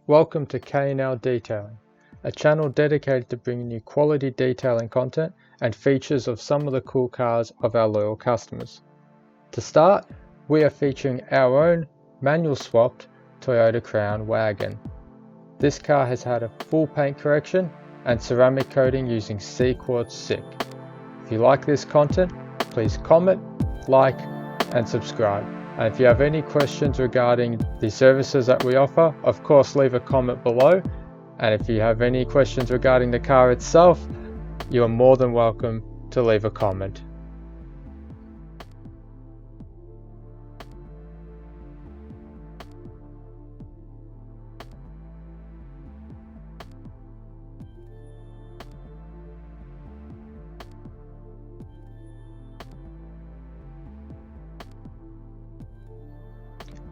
Welcome to K&L Detailing, a channel dedicated to bringing you quality detailing content and features of some of the cool cars of our loyal customers. To start, we are featuring our own manual swapped Toyota Crown Wagon. This car has had a full paint correction and ceramic coating using CQuartz SICK. If you like this content, please comment, like and subscribe. And if you have any questions regarding the services that we offer, of course leave a comment below. And if you have any questions regarding the car itself, you are more than welcome to leave a comment.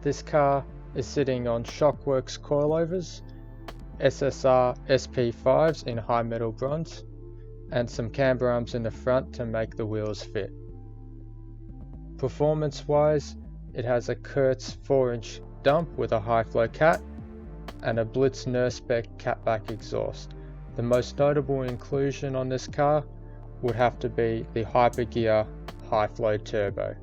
This car is sitting on Shockworks coilovers, SSR SP5s in high metal bronze, and some camber arms in the front to make the wheels fit. Performance wise, it has a Kurtz 4-inch dump with a high flow cat and a Blitz Nurspec catback exhaust. The most notable inclusion on this car would have to be the Hypergear high flow turbo.